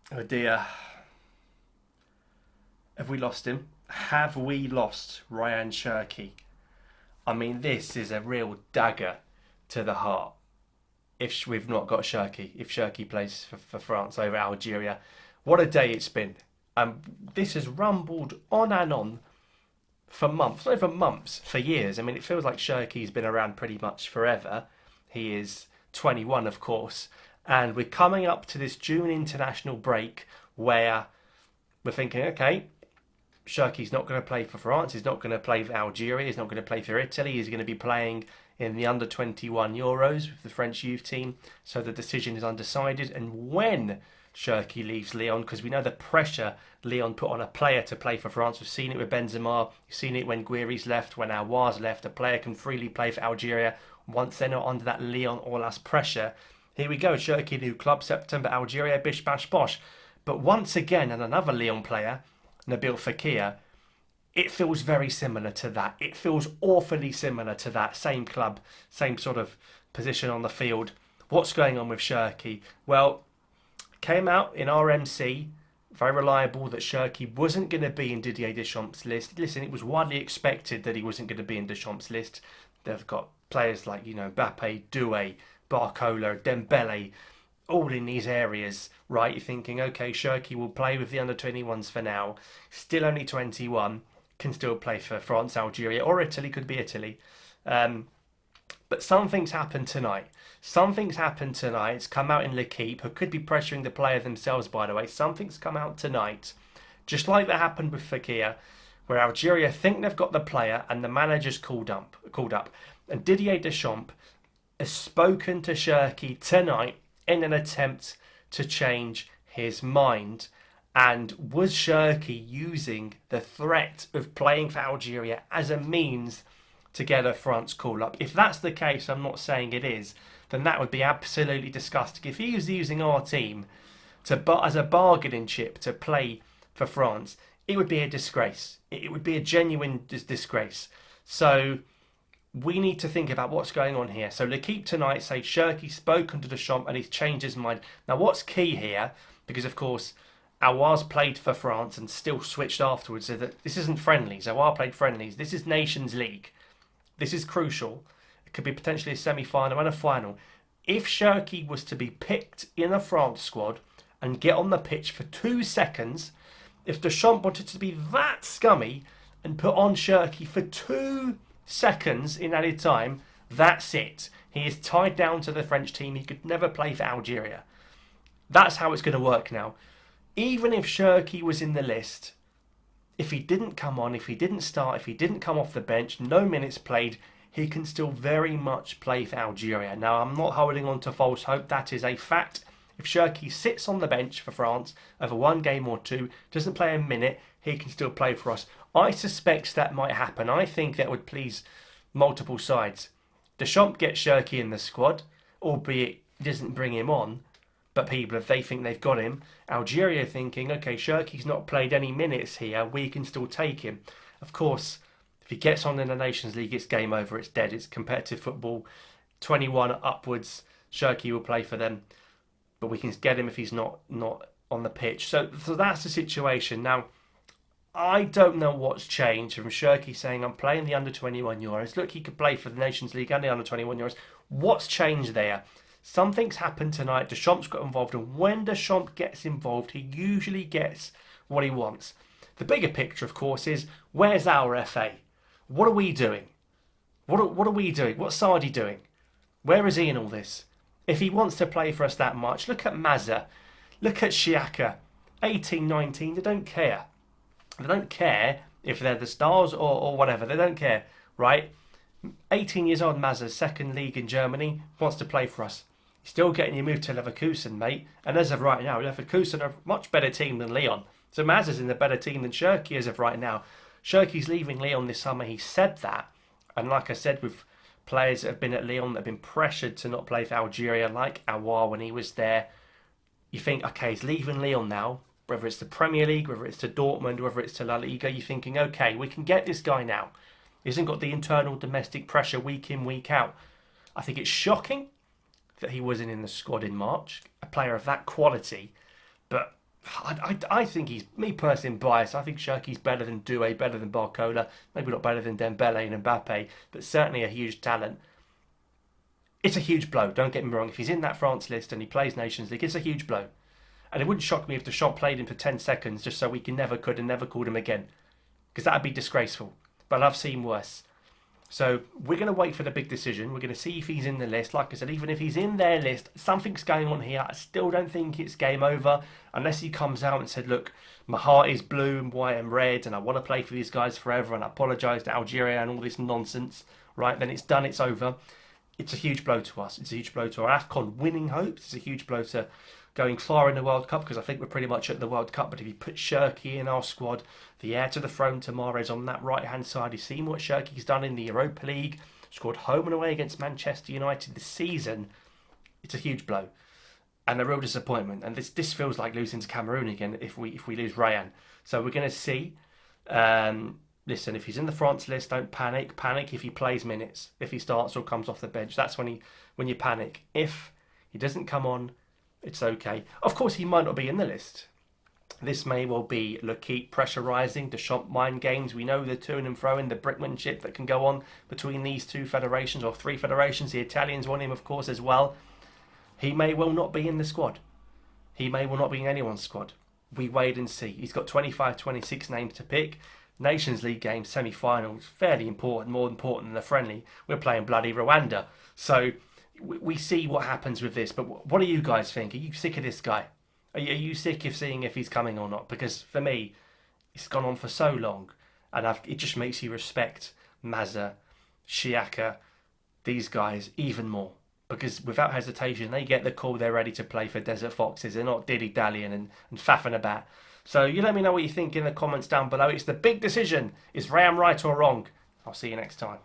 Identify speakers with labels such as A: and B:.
A: Oh dear. Have we lost him? Have we lost Rayan Cherki? I mean, this is a real dagger to the heart if we've not got Cherki, if Cherki plays for France over Algeria. What a day it's been. This has rumbled on and on for months, not even months, for years. I mean, it feels like Cherki's been around pretty much forever. He is 21, of course, and we're coming up to this June international break where we're thinking, okay, Cherki's not going to play for France. He's not going to play for Algeria. He's not going to play for Italy. He's going to be playing in the under 21 Euros with the French youth team. So the decision is undecided. And when Cherki leaves Lyon, because we know the pressure Lyon put on a player to play for France. We've seen it with Benzema. We've seen it when Guiri's left, when Aouar's left. A player can freely play for Algeria once they're not under that Lyon or less pressure. Here we go. Cherki, new club, September, Algeria, bish, bash, bosh. But once again, and another Lyon player, Nabil Fekir, it feels very similar to that. It feels awfully similar to that. Same club, same sort of position on the field. What's going on with Cherki? Well, came out in RMC, very reliable, that Cherki wasn't going to be in Didier Deschamps' list. Listen, it was widely expected that he wasn't going to be in Deschamps' list. They've got players like, Mbappe, Doué, Barcola, Dembele, all in these areas, right? You're thinking, okay, Cherki will play with the under-21s for now. Still only 21, can still play for France, Algeria, or Italy, could be Italy. But something's happened tonight. Something's happened tonight. It's come out in L'Equipe, who could be pressuring the player themselves, by the way. Something's come out tonight, just like that happened with Fekir, where Algeria think they've got the player and the manager's called up. And Didier Deschamps has spoken to Cherki tonight in an attempt to change his mind. And was Cherki using the threat of playing for Algeria as a means to get a France call up? If that's the case, I'm not saying it is, then that would be absolutely disgusting. If he was using our team as a bargaining chip to play for France, it would be a disgrace. It would be a genuine disgrace. So we need to think about what's going on here. So L'Equipe tonight say Cherki's spoken to Deschamps and he's changed his mind. Now what's key here, because of course Aouar's played for France and still switched afterwards, so that this isn't friendlies. Aouar played friendlies. This is Nations League. This is crucial. It could be potentially a semi-final and a final. If Cherki was to be picked in a France squad and get on the pitch for 2 seconds, if Deschamps wanted to be that scummy and put on Cherki for 2 seconds in added time, that's it. He is tied down to the French team. He could never play for Algeria. That's how it's going to work now. Even if Cherki was in the list, if he didn't come on, if he didn't start, if he didn't come off the bench, no minutes played, he can still very much play for Algeria. Now, I'm not holding on to false hope. That is a fact. If Cherki sits on the bench for France over 1 game or 2, doesn't play a minute, he can still play for us. I suspect that might happen. I think that would please multiple sides. Deschamps gets Cherki in the squad, albeit doesn't bring him on. But people, if they think they've got him, Algeria thinking, okay, Cherki's not played any minutes here, we can still take him. Of course, if he gets on in the Nations League, it's game over, it's dead, it's competitive football. 21 upwards, Cherki will play for them, but we can get him if he's not on the pitch. So that's the situation. Now, I don't know what's changed from Cherki saying, I'm playing the under-21 Euros. Look, he could play for the Nations League and the under-21 Euros. What's changed there? Something's happened tonight. Deschamps got involved, and when Deschamps gets involved, he usually gets what he wants. The bigger picture, of course, is where's our FA? What are we doing? What are we doing? What's Sardi doing? Where is he in all this? If he wants to play for us that much, look at Mazza, look at Xhaka, 18, 19, they don't care. They don't care if they're the stars or whatever. They don't care, right? 18 years old Mazza, second league in Germany, wants to play for us. Still getting you moved to Leverkusen, mate. And as of right now, Leverkusen are a much better team than Lyon. So Mazza's in a better team than Cherki as of right now. Cherki's leaving Lyon this summer. He said that. And like I said, with players that have been at Lyon that have been pressured to not play for Algeria, like Aouar when he was there, you think, okay, he's leaving Lyon now. Whether it's the Premier League, whether it's to Dortmund, whether it's to La Liga, you're thinking, okay, we can get this guy now. He hasn't got the internal domestic pressure week in, week out. I think it's shocking that he wasn't in the squad in March, a player of that quality. But I think he's, me personally biased. I think Cherki's better than Doué, better than Barcola, maybe not better than Dembele and Mbappe, but certainly a huge talent. It's a huge blow, don't get me wrong. If he's in that France list and he plays Nations League, it's a huge blow. And it wouldn't shock me if Deschamps played him for 10 seconds just so we never could and never called him again. Because that would be disgraceful. But I've seen worse. So we're going to wait for the big decision. We're going to see if he's in the list. Like I said, even if he's in their list, something's going on here. I still don't think it's game over unless he comes out and said, look, my heart is blue and white and red and I want to play for these guys forever and I apologise to Algeria and all this nonsense. Right, then it's done, it's over. It's a huge blow to us. It's a huge blow to our AFCON winning hopes. It's a huge blow to going far in the World Cup because I think we're pretty much at the World Cup. But if you put Cherki in our squad, the heir to the throne, Tamares, on that right-hand side, you've seen what Cherki's done in the Europa League, scored home and away against Manchester United this season. It's a huge blow and a real disappointment. And this feels like losing to Cameroon again if we lose Rayan. So we're going to see. Listen, if he's in the France list, don't panic. Panic if he plays minutes, if he starts or comes off the bench. That's when you panic. If he doesn't come on, it's okay. Of course, he might not be in the list. This may well be L'Équipe pressurising, Deschamps mind games. We know the to and fro in the brickmanship that can go on between these two federations or three federations. The Italians want him, of course, as well. He may well not be in the squad. He may well not be in anyone's squad. We wait and see. He's got 25, 26 names to pick. Nations League game, semi-finals, fairly important, more important than the friendly. We're playing bloody Rwanda. So we see what happens with this. But what do you guys think? Are you sick of this guy? Are you sick of seeing if he's coming or not? Because for me, it's gone on for so long. And it just makes you respect Mazza, Xiaka, these guys even more. Because without hesitation, they get the call, they're ready to play for Desert Foxes. They're not dilly-dallying and faffing about. So you let me know what you think in the comments down below. It's the big decision. Is Rayan right or wrong? I'll see you next time.